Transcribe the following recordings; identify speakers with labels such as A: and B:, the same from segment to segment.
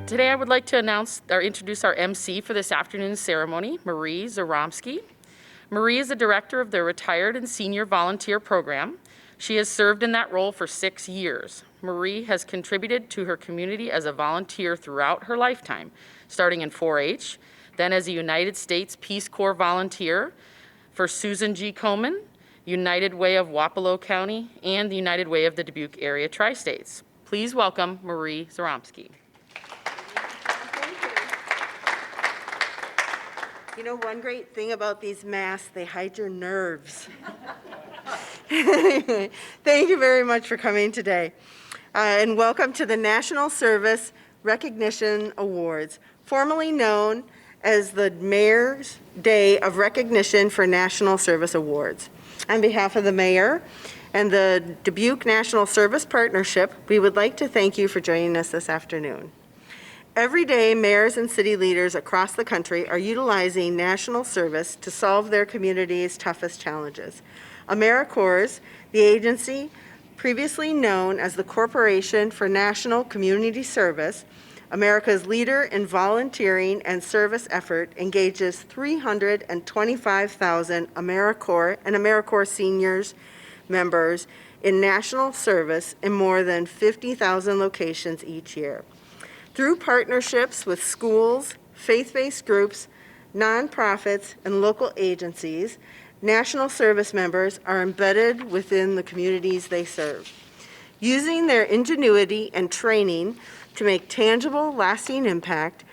A: Today I would like to introduce our MC for this afternoon's ceremony, Marie Zaromsky. Marie is the director of the Retired and Senior Volunteer Program. She has served in that role for 6 years. Marie has contributed to her community as a volunteer throughout her lifetime, starting in 4-H, then as a United States Peace Corps volunteer for Susan G. Komen, United Way of Wapello County, and the United Way of the Dubuque Area Tri-States. Please welcome Marie Zaromsky.
B: You know, one great thing about these masks, they hide your nerves. Thank you very much for coming today. And welcome to the National Service Recognition Awards, formerly known as the Mayor's Day of Recognition for National Service Awards. On behalf of the Mayor and the Dubuque National Service Partnership, we would like to thank you for joining us this afternoon. Every day, mayors and city leaders across the country are utilizing national service to solve their community's toughest challenges. AmeriCorps, the agency previously known as the Corporation for National Community Service, America's leader in volunteering and service effort, engages 325,000 AmeriCorps and AmeriCorps seniors members in national service in more than 50,000 locations each year. Through partnerships with schools, faith-based groups, nonprofits, and local agencies, national service members are embedded within the communities they serve. Using their ingenuity and training to make tangible, lasting impact,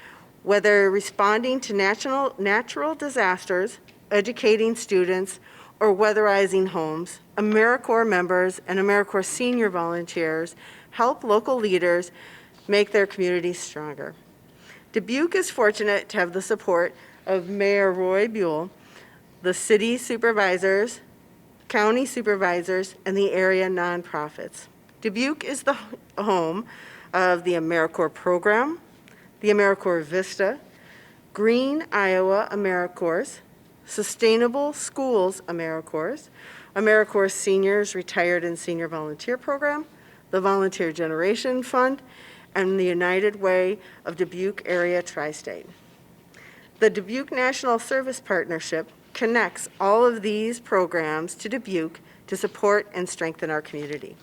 B: whether responding to natural disasters, educating students, or weatherizing homes, AmeriCorps members and AmeriCorps senior volunteers help local leaders make their communities stronger. Dubuque is fortunate to have the support of Mayor Roy Buell, the city supervisors, county supervisors, and the area nonprofits. Dubuque is the home of the AmeriCorps program, the AmeriCorps Vista, Green Iowa AmeriCorps, Sustainable Schools AmeriCorps, AmeriCorps Seniors Retired and Senior Volunteer Program, the Volunteer Generation Fund, and the United Way of Dubuque Area Tri-State. The Dubuque National Service Partnership connects all of these programs to Dubuque to support and strengthen our community.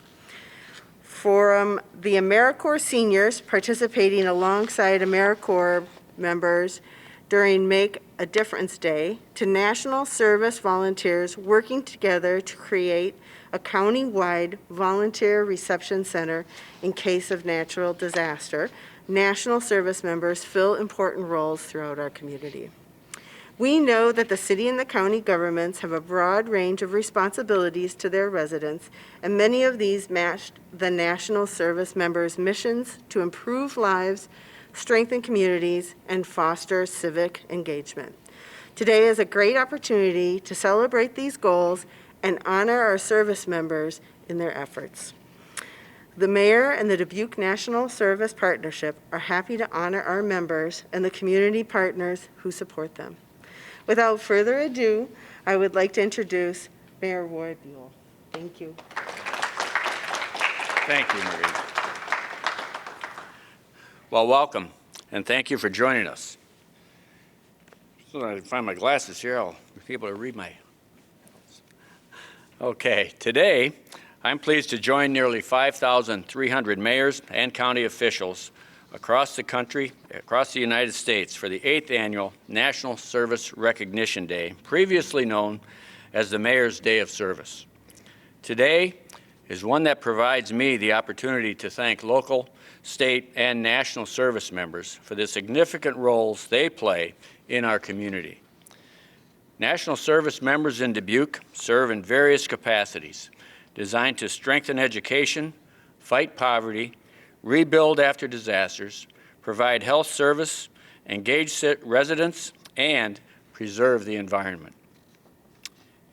B: From the AmeriCorps seniors participating alongside AmeriCorps members during Make a Difference Day, to national service volunteers working together to create a county-wide volunteer reception center in case of natural disaster, national service members fill important roles throughout our community. We know that the city and the county governments have a broad range of responsibilities to their residents, and many of these match the national service members' missions to improve lives, strengthen communities, and foster civic engagement. Today is a great opportunity to celebrate these goals and honor our service members in their efforts. The Mayor and the Dubuque National Service Partnership are happy to honor our members and the community partners who support them. Without further ado, I would like to introduce Mayor Roy Buell. Thank you.
C: Thank you, Marie. Well, welcome, and thank you for joining us. So I find my glasses here, I'll be able to read my. Okay, today I'm pleased to join nearly 5,300 mayors and county officials across the country, across the United States, for the 8th Annual National Service Recognition Day, previously known as the Mayor's Day of Service. Today is one that provides me the opportunity to thank local, state, and national service members for the significant roles they play in our community. National service members in Dubuque serve in various capacities designed to strengthen education, fight poverty, rebuild after disasters, provide health service, engage residents, and preserve the environment.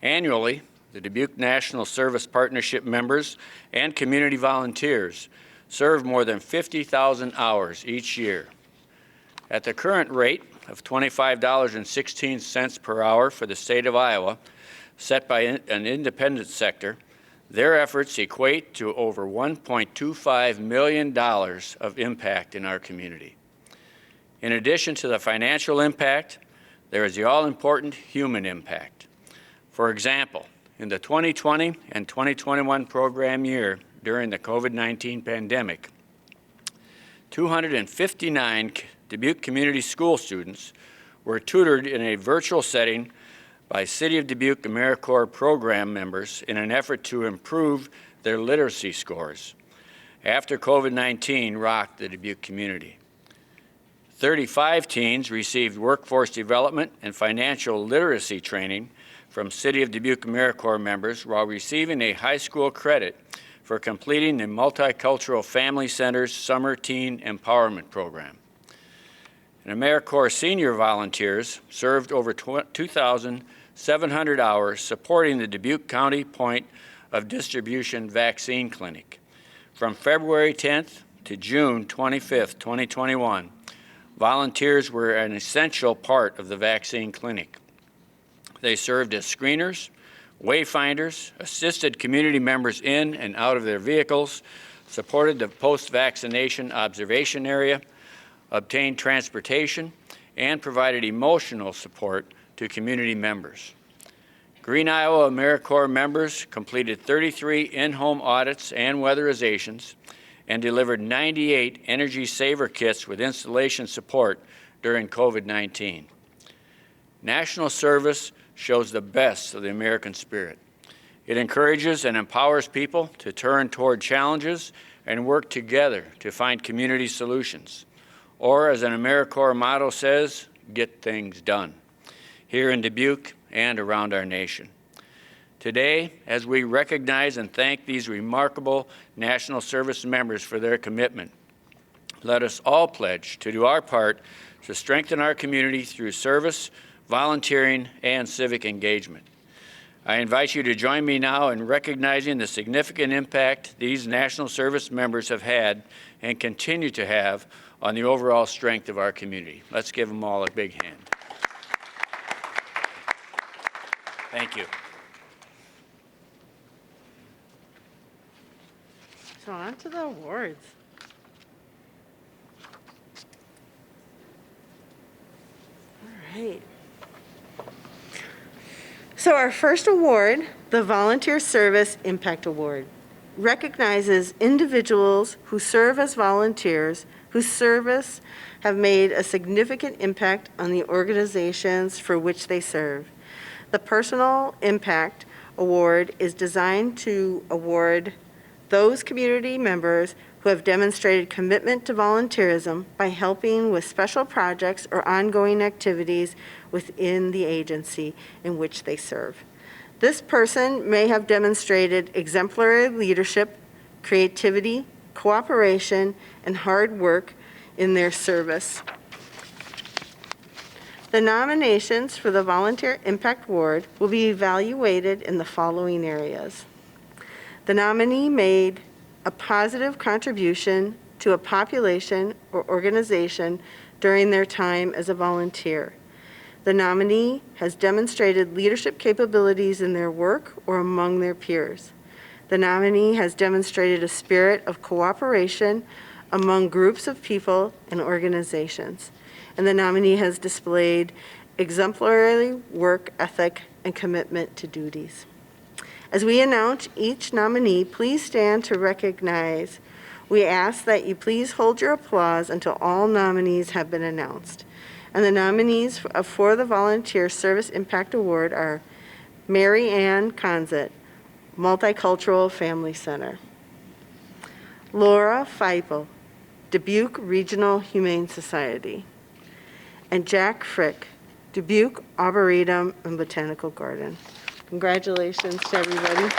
C: Annually, the Dubuque National Service Partnership members and community volunteers serve more than 50,000 hours each year. At the current rate of $25.16 per hour for the state of Iowa, set by an independent sector, their efforts equate to over $1.25 million of impact in our community. In addition to the financial impact, there is the all-important human impact. For example, in the 2020 and 2021 program year during the COVID-19 pandemic, 259 Dubuque Community School students were tutored in a virtual setting by City of Dubuque AmeriCorps program members in an effort to improve their literacy scores after COVID-19 rocked the Dubuque community. 35 teens received workforce development and financial literacy training from City of Dubuque AmeriCorps members while receiving a high school credit for completing the Multicultural Family Center's Summer Teen Empowerment Program. And AmeriCorps senior volunteers served over 2,700 hours supporting the Dubuque County Point of Distribution Vaccine Clinic. From February 10th to June 25th, 2021, volunteers were an essential part of the vaccine clinic. They served as screeners, wayfinders, assisted community members in and out of their vehicles, supported the post-vaccination observation area, obtained transportation, and provided emotional support to community members. Green Iowa AmeriCorps members completed 33 in-home audits and weatherizations and delivered 98 energy saver kits with installation support during COVID-19. National service shows the best of the American spirit. It encourages and empowers people to turn toward challenges and work together to find community solutions. Or, as an AmeriCorps motto says, get things done, here in Dubuque and around our nation. Today, as we recognize and thank these remarkable National Service members for their commitment, let us all pledge to do our part to strengthen our community through service, volunteering, and civic engagement. I invite you to join me now in recognizing the significant impact these National Service members have had and continue to have on the overall strength of our community. Let's give them all a big hand. Thank you.
B: So on to the awards. All right. So our first award, the Volunteer Service Impact Award, recognizes individuals who serve as volunteers whose service have made a significant impact on the organizations for which they serve. The Personal Impact Award is designed to award those community members who have demonstrated commitment to volunteerism by helping with special projects or ongoing activities within the agency in which they serve. This person may have demonstrated exemplary leadership, creativity, cooperation, and hard work in their service. The nominations for the Volunteer Impact Award will be evaluated in the following areas. The nominee made a positive contribution to a population or organization during their time as a volunteer. The nominee has demonstrated leadership capabilities in their work or among their peers. The nominee has demonstrated a spirit of cooperation among groups of people and organizations. And the nominee has displayed exemplary work ethic and commitment to duties. As we announce each nominee, please stand to recognize. We ask that you please hold your applause until all nominees have been announced. And the nominees for the Volunteer Service Impact Award are Mary Ann Conzett, Multicultural Family Center; Laura Feipel, Dubuque Regional Humane Society; and Jack Frick, Dubuque Arboretum and Botanical Garden. Congratulations to everybody.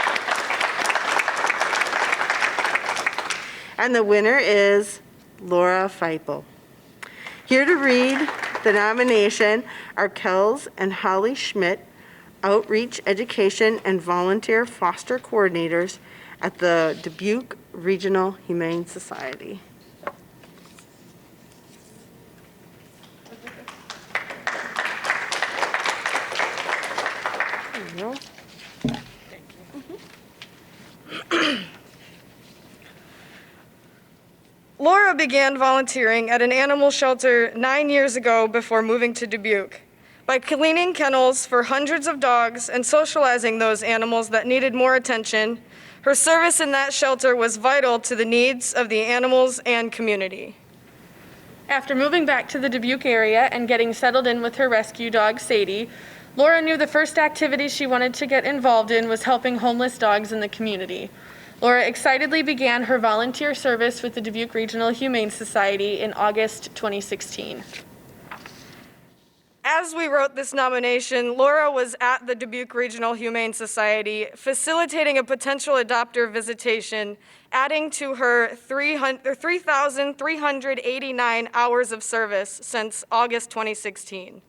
B: And the winner is Laura Feipel. Here to read the nomination are Kels and Holly Schmidt, Outreach Education and Volunteer Foster Coordinators at the Dubuque Regional Humane Society. There you go.
D: Laura began volunteering at an animal shelter 9 years ago before moving to Dubuque. By cleaning kennels for hundreds of dogs and socializing those animals that needed more attention, her service in that shelter was vital to the needs of the animals and community.
E: After moving back to the Dubuque area and getting settled in with her rescue dog, Sadie, Laura knew the first activity she wanted to get involved in was helping homeless dogs in the community. Laura excitedly began her volunteer service with the Dubuque Regional Humane Society in August 2016.
D: As we wrote this nomination, Laura was at the Dubuque Regional Humane Society, facilitating a potential adopter visitation, adding to her 3,389 hours of service since August 2016.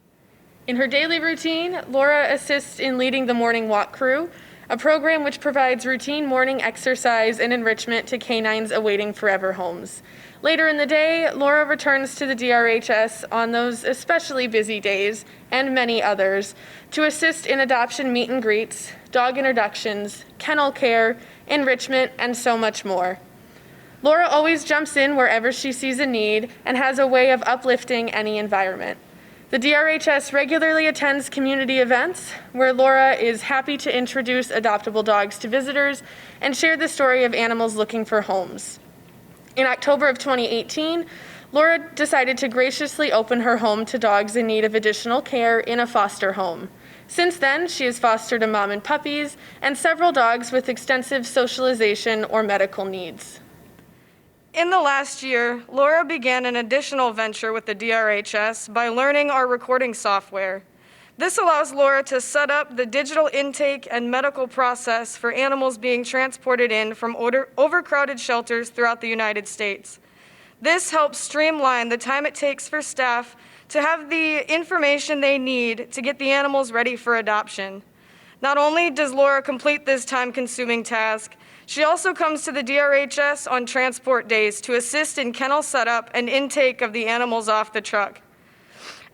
E: In her daily routine, Laura assists in leading the Morning Walk Crew, a program which provides routine morning exercise and enrichment to canines awaiting forever homes. Later in the day, Laura returns to the DRHS on those especially busy days, and many others, to assist in adoption meet and greets, dog introductions, kennel care, enrichment, and so much more. Laura always jumps in wherever she sees a need and has a way of uplifting any environment. The DRHS regularly attends community events where Laura is happy to introduce adoptable dogs to visitors and share the story of animals looking for homes. In October of 2018, Laura decided to graciously open her home to dogs in need of additional care in a foster home. Since then, she has fostered a mom and puppies and several dogs with extensive socialization or medical needs.
D: In the last year, Laura began an additional venture with the DRHS by learning our recording software. This allows Laura to set up the digital intake and medical process for animals being transported in from overcrowded shelters throughout the United States. This helps streamline the time it takes for staff to have the information they need to get the animals ready for adoption. Not only does Laura complete this time-consuming task, she also comes to the DRHS on transport days to assist in kennel setup and intake of the animals off the truck.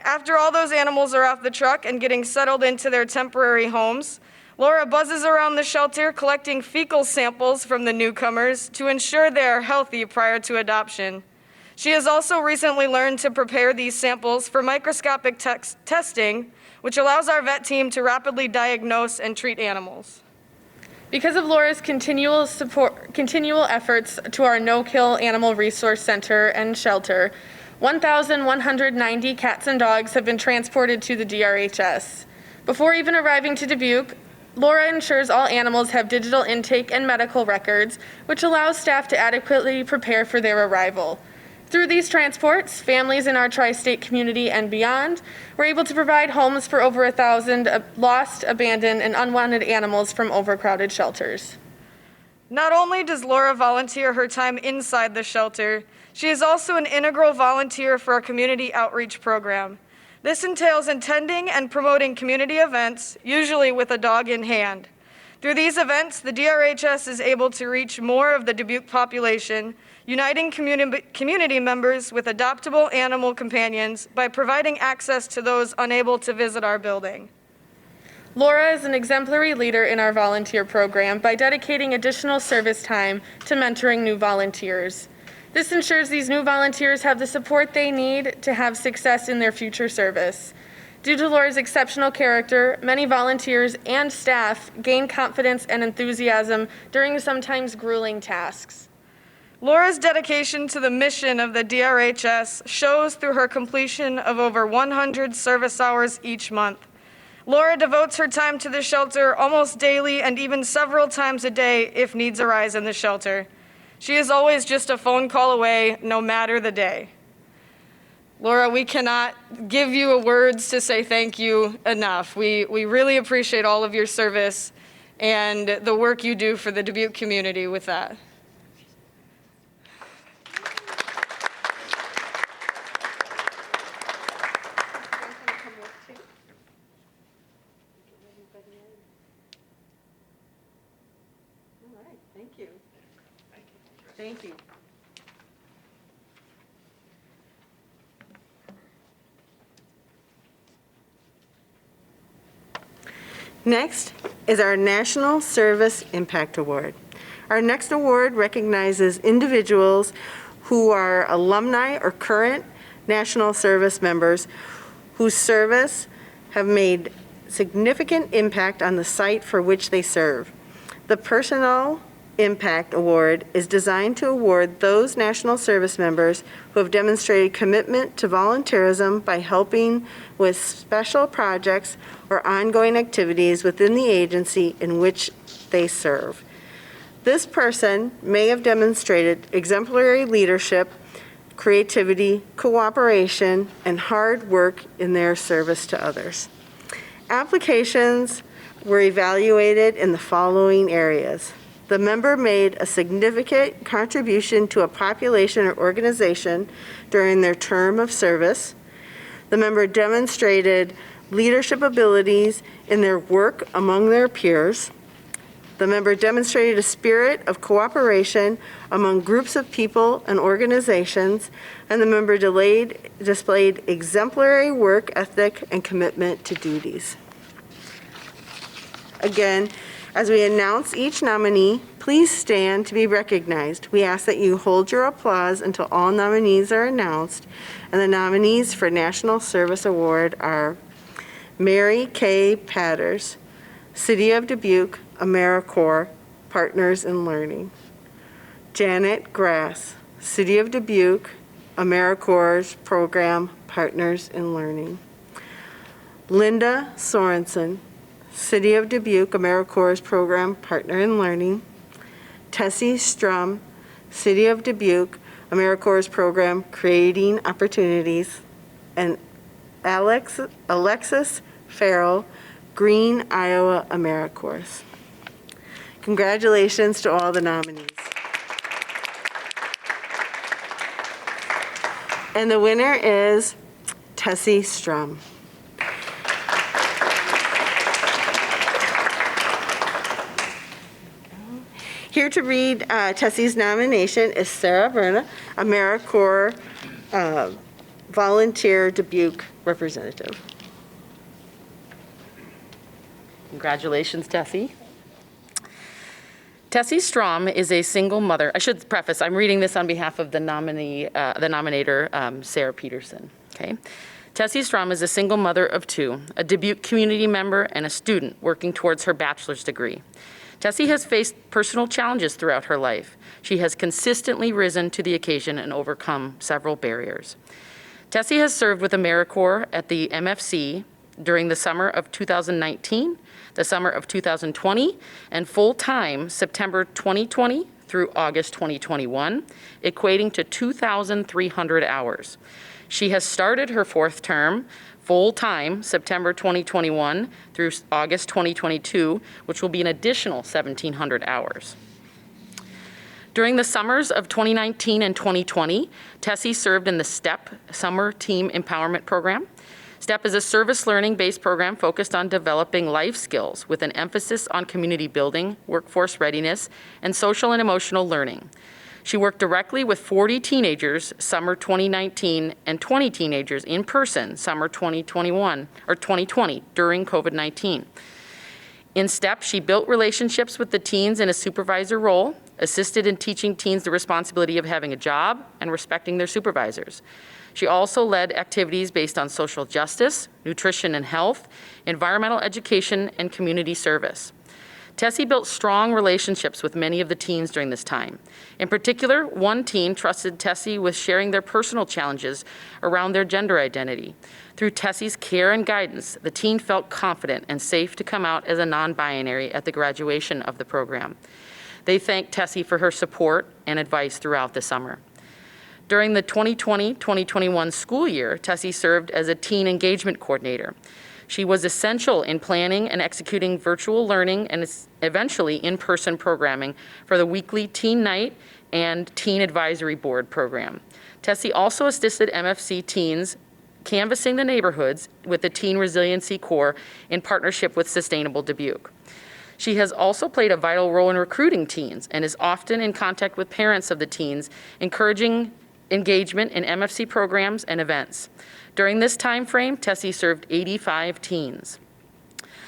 D: After all those animals are off the truck and getting settled into their temporary homes, Laura buzzes around the shelter collecting fecal samples from the newcomers to ensure they are healthy prior to adoption. She has also recently learned to prepare these samples for microscopic testing, which allows our vet team to rapidly diagnose and treat animals.
E: Because of Laura's continual efforts to our No-Kill Animal Resource Center and shelter, 1,190 cats and dogs have been transported to the DRHS. Before even arriving to Dubuque, Laura ensures all animals have digital intake and medical records, which allows staff to adequately prepare for their arrival. Through these transports, families in our tri-state community and beyond were able to provide homes for over 1,000 lost, abandoned, and unwanted animals from overcrowded shelters.
D: Not only does Laura volunteer her time inside the shelter, she is also an integral volunteer for our community outreach program. This entails attending and promoting community events, usually with a dog in hand. Through these events, the DRHS is able to reach more of the Dubuque population, uniting community members with adoptable animal companions by providing access to those unable to visit our building.
E: Laura is an exemplary leader in our volunteer program by dedicating additional service time to mentoring new volunteers. This ensures these new volunteers have the support they need to have success in their future service. Due to Laura's exceptional character, many volunteers and staff gain confidence and enthusiasm during sometimes grueling tasks.
D: Laura's dedication to the mission of the DRHS shows through her completion of over 100 service hours each month. Laura devotes her time to the shelter almost daily and even several times a day if needs arise in the shelter. She is always just a phone call away, no matter the day. Laura, we cannot give you words to say thank you enough. We really appreciate all of your service and the work you do for the Dubuque community with that.
B: Thank you. Thank you. Next is our National Service Impact Award. Our next award recognizes individuals who are alumni or current national service members whose service have made significant impact on the site for which they serve. The Personal Impact Award is designed to award those national service members who have demonstrated commitment to volunteerism by helping with special projects or ongoing activities within the agency in which they serve. This person may have demonstrated exemplary leadership, creativity, cooperation, and hard work in their service to others. Applications were evaluated in the following areas. The member made a significant contribution to a population or organization during their term of service. The member demonstrated leadership abilities in their work among their peers. The member demonstrated a spirit of cooperation among groups of people and organizations, and the member displayed exemplary work ethic and commitment to duties. Again, as we announce each nominee, please stand to be recognized. We ask that you hold your applause until all nominees are announced, and the nominees for National Service Award are Mary Kay Patters, City of Dubuque, AmeriCorps, Partners in Learning. Janet Grass, City of Dubuque, AmeriCorps Program, Partners in Learning. Linda Sorensen, City of Dubuque, AmeriCorps Program, Partner in Learning. Tessie Strum, City of Dubuque, AmeriCorps Program, Creating Opportunities. And Alexis Farrell, Green, Iowa, AmeriCorps. Congratulations to all the nominees. And the winner is Tessie Strum. Here to read Tessie's nomination is Sarah Verna, AmeriCorps Volunteer Dubuque Representative.
A: Congratulations, Tessie. Tessie Strom is a single mother. I should preface, I'm reading this on behalf of the nominator, Sarah Peterson. Okay. Tessie Strom is a single mother of two, a Dubuque community member and a student working towards her bachelor's degree. Tessie has faced personal challenges throughout her life. She has consistently risen to the occasion and overcome several barriers. Tessie has served with AmeriCorps at the MFC during the summer of 2019, the summer of 2020, and full-time September 2020 through August 2021, equating to 2,300 hours. She has started her fourth term full-time September 2021 through August 2022, which will be an additional 1,700 hours. During the summers of 2019 and 2020, Tessie served in the STEP Summer Team Empowerment Program. STEP is a service learning-based program focused on developing life skills with an emphasis on community building, workforce readiness, and social and emotional learning. She worked directly with 40 teenagers summer 2019 and 20 teenagers in person summer 2021 or 2020 during COVID-19. In STEP, she built relationships with the teens in a supervisor role, assisted in teaching teens the responsibility of having a job and respecting their supervisors. She also led activities based on social justice, nutrition and health, environmental education, and community service. Tessie built strong relationships with many of the teens during this time. In particular, one teen trusted Tessie with sharing their personal challenges around their gender identity. Through Tessie's care and guidance, the teen felt confident and safe to come out as a non-binary at the graduation of the program. They thanked Tessie for her support and advice throughout the summer. During the 2020-2021 school year, Tessie served as a teen engagement coordinator. She was essential in planning and executing virtual learning and eventually in-person programming for the weekly Teen Night and Teen Advisory Board program. Tessie also assisted MFC teens canvassing the neighborhoods with the Teen Resiliency Corps in partnership with Sustainable Dubuque. She has also played a vital role in recruiting teens and is often in contact with parents of the teens, encouraging engagement in MFC programs and events. During this time frame, Tessie served 85 teens.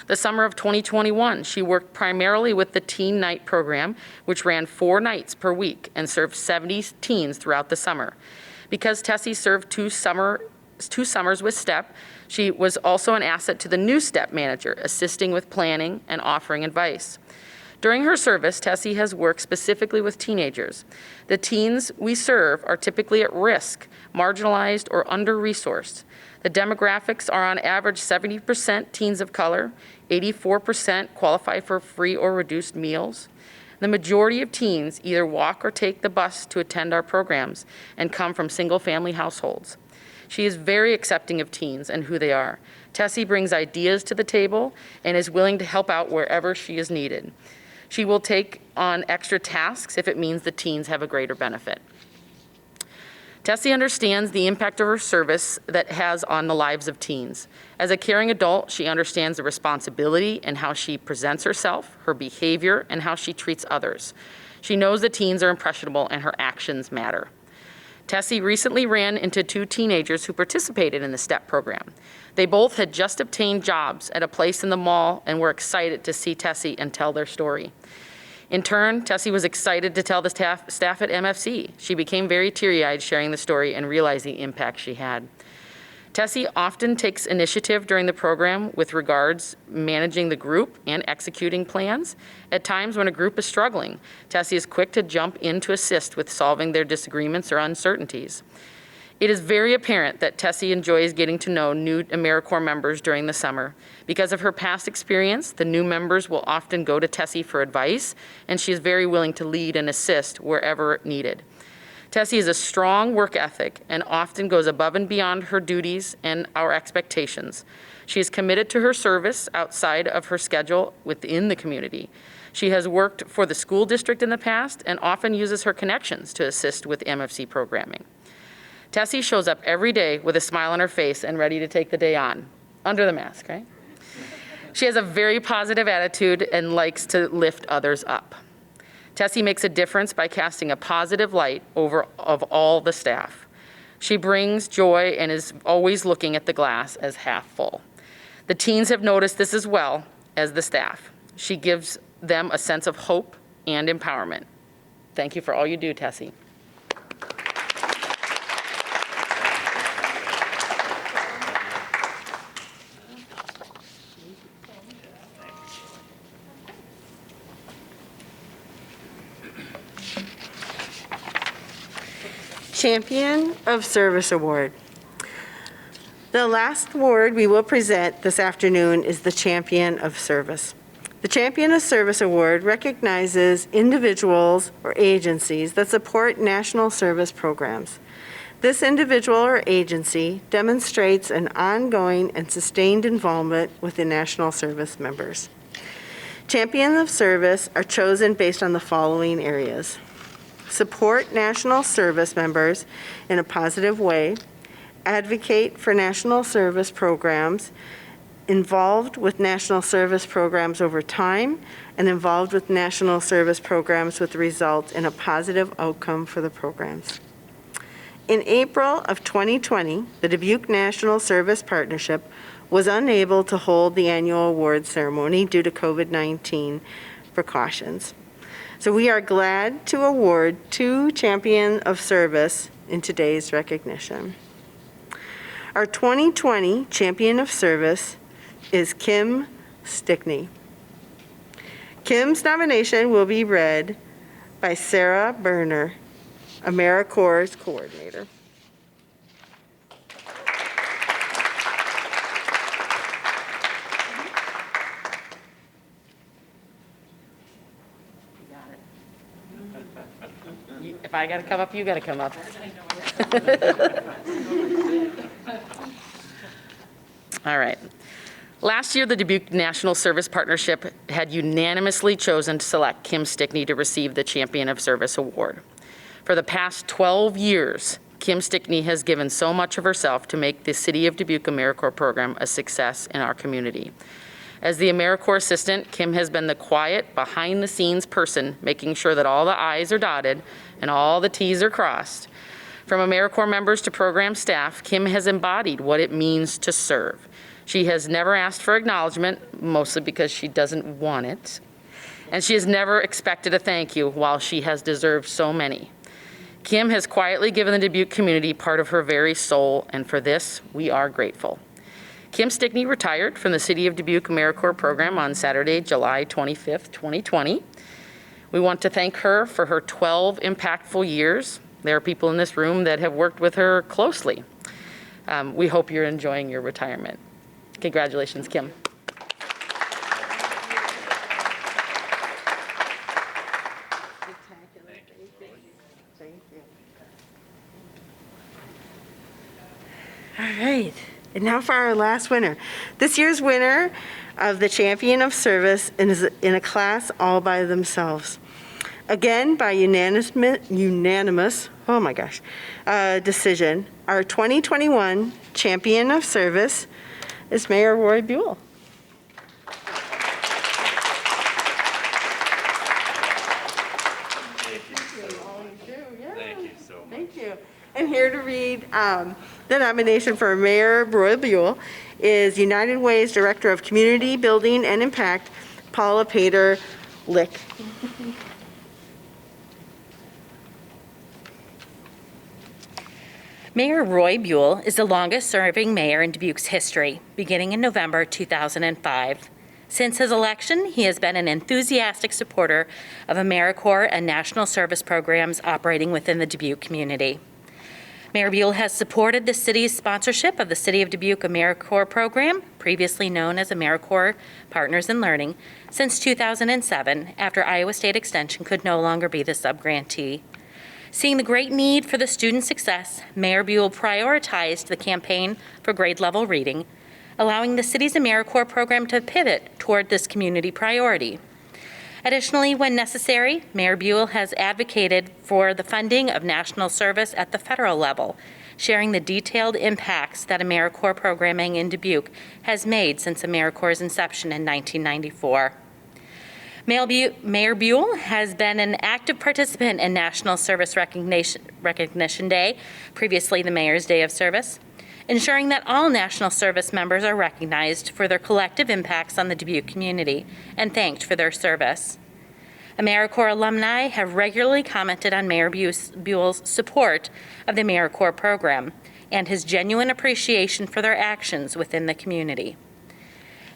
A: The summer of 2021, she worked primarily with the Teen Night program, which ran 4 nights per week and served 70 teens throughout the summer. Because Tessie served two summers with STEP, she was also an asset to the new STEP manager, assisting with planning and offering advice. During her service, Tessie has worked specifically with teenagers. The teens we serve are typically at risk, marginalized, or under-resourced. The demographics are on average 70% teens of color, 84% qualify for free or reduced meals. The majority of teens either walk or take the bus to attend our programs and come from single-family households. She is very accepting of teens and who they are. Tessie brings ideas to the table and is willing to help out wherever she is needed. She will take on extra tasks if it means the teens have a greater benefit. Tessie understands the impact of her service that has on the lives of teens. As a caring adult, she understands the responsibility and how she presents herself, her behavior, and how she treats others. She knows that teens are impressionable and her actions matter. Tessie recently ran into 2 teenagers who participated in the STEP program. They both had just obtained jobs at a place in the mall and were excited to see Tessie and tell their story. In turn, Tessie was excited to tell the staff at MFC. She became very teary-eyed sharing the story and realized the impact she had. Tessie often takes initiative during the program with regards managing the group and executing plans. At times when a group is struggling, Tessie is quick to jump in to assist with solving their disagreements or uncertainties. It is very apparent that Tessie enjoys getting to know new AmeriCorps members during the summer. Because of her past experience, the new members will often go to Tessie for advice, and she is very willing to lead and assist wherever needed. Tessie has a strong work ethic and often goes above and beyond her duties and our expectations. She is committed to her service outside of her schedule within the community. She has worked for the school district in the past and often uses her connections to assist with MFC programming. Tessie shows up every day with a smile on her face and ready to take the day on, under the mask, right? She has a very positive attitude and likes to lift others up. Tessie makes a difference by casting a positive light over of all the staff. She brings joy and is always looking at the glass as half full. The teens have noticed this as well as the staff. She gives them a sense of hope and empowerment. Thank you for all you do, Tessie.
B: Champion of Service Award. The last award we will present this afternoon is the Champion of Service. The Champion of Service Award recognizes individuals or agencies that support national service programs. This individual or agency demonstrates an ongoing and sustained involvement with the national service members. Champions of Service are chosen based on the following areas: support national service members in a positive way, advocate for national service programs, involved with national service programs over time, and involved with national service programs with result in a positive outcome for the programs. In April of 2020, the Dubuque National Service Partnership was unable to hold the annual award ceremony due to COVID-19 precautions. So we are glad to award 2 Champions of Service in today's recognition. Our 2020 Champion of Service is Kim Stickney. Kim's nomination will be read by Sarah Berner, AmeriCorps coordinator.
A: If I gotta come up, you gotta come up. All right. Last year, the Dubuque National Service Partnership had unanimously chosen to select Kim Stickney to receive the Champion of Service Award. For the past 12 years, Kim Stickney has given so much of herself to make the City of Dubuque AmeriCorps program a success in our community. As the AmeriCorps assistant, Kim has been the quiet, behind-the-scenes person, making sure that all the I's are dotted and all the T's are crossed. From AmeriCorps members to program staff, Kim has embodied what it means to serve. She has never asked for acknowledgement, mostly because she doesn't want it. And she has never expected a thank you, while she has deserved so many. Kim has quietly given the Dubuque community part of her very soul, and for this, we are grateful. Kim Stickney retired from the City of Dubuque AmeriCorps program on Saturday, July 25th, 2020. We want to thank her for her 12 impactful years. There are people in this room that have worked with her closely. We hope you're enjoying your retirement. Congratulations, Kim.
B: Thank you. All right, and now for our last winner. This year's winner of the Champion of Service is in a class all by themselves. Again, by unanimous decision, our 2021 Champion of Service is Mayor Roy Buell. Thank you. And here to read the nomination for Mayor Roy Buell is United Way's Director of Community Building and Impact, Paula Pater-Lick.
F: Mayor Roy Buell is the longest-serving mayor in Dubuque's history, beginning in November 2005. Since his election, he has been an enthusiastic supporter of AmeriCorps and national service programs operating within the Dubuque community. Mayor Buell has supported the city's sponsorship of the City of Dubuque AmeriCorps program, previously known as AmeriCorps Partners in Learning, since 2007, after Iowa State Extension could no longer be the subgrantee. Seeing the great need for the student success, Mayor Buell prioritized the campaign for grade-level reading, allowing the city's AmeriCorps program to pivot toward this community priority. Additionally, when necessary, Mayor Buell has advocated for the funding of national service at the federal level, sharing the detailed impacts that AmeriCorps programming in Dubuque has made since AmeriCorps' inception in 1994. Mayor Buell has been an active participant in National Service Recognition Day, previously the Mayor's Day of Service, ensuring that all national service members are recognized for their collective impacts on the Dubuque community and thanked for their service. AmeriCorps alumni have regularly commented on Mayor Buell's support of the AmeriCorps program and his genuine appreciation for their actions within the community.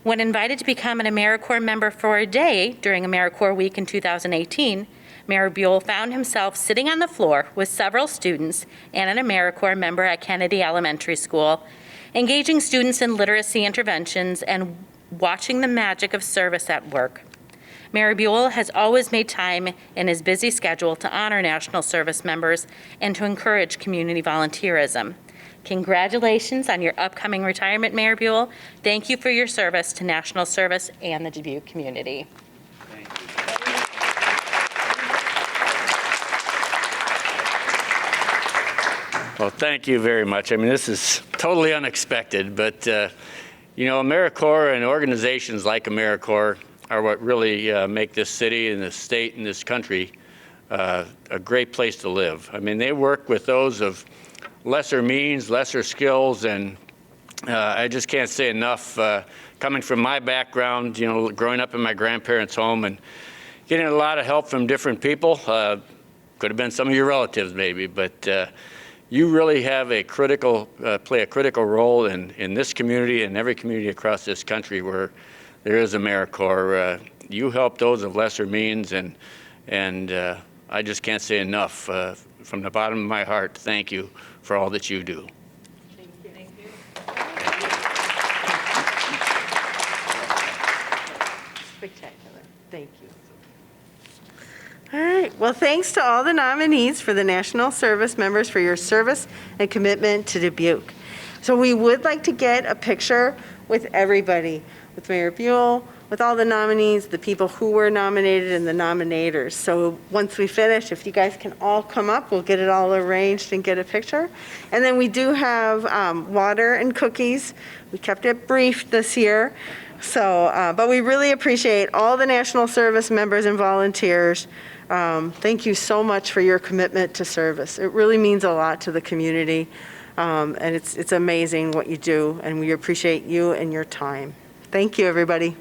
F: When invited to become an AmeriCorps member for a day during AmeriCorps Week in 2018, Mayor Buell found himself sitting on the floor with several students and an AmeriCorps member at Kennedy Elementary School, engaging students in literacy interventions and watching the magic of service at work. Mayor Buell has always made time in his busy schedule to honor national service members and to encourage community volunteerism. Congratulations on your upcoming retirement, Mayor Buell. Thank you for your service to national service and the Dubuque community.
C: Well, thank you very much. I mean, this is totally unexpected, but you know, AmeriCorps and organizations like AmeriCorps are what really make this city and this state and this country a great place to live. I mean, they work with those of lesser means, lesser skills, and I just can't say enough. Coming from my background, you know, growing up in my grandparents' home and getting a lot of help from different people, could have been some of your relatives maybe, but you really have a critical, play a critical role in this community and every community across this country where there is AmeriCorps. You help those of lesser means, and I just can't say enough. From the bottom of my heart, thank you for all that you do.
B: Thank you. Spectacular. Thank you. All right. Well, thanks to all the nominees for the National Service members for your service and commitment to Dubuque. So we would like to get a picture with everybody, with Mayor Buell, with all the nominees, the people who were nominated, and the nominators. So once we finish, if you guys can all come up, we'll get it all arranged and get a picture. And then we do have water and cookies. We kept it brief this year. So, but we really appreciate all the National Service members and volunteers. Thank you so much for your commitment to service. It really means a lot to the community. And it's amazing what you do, and we appreciate you and your time. Thank you, everybody.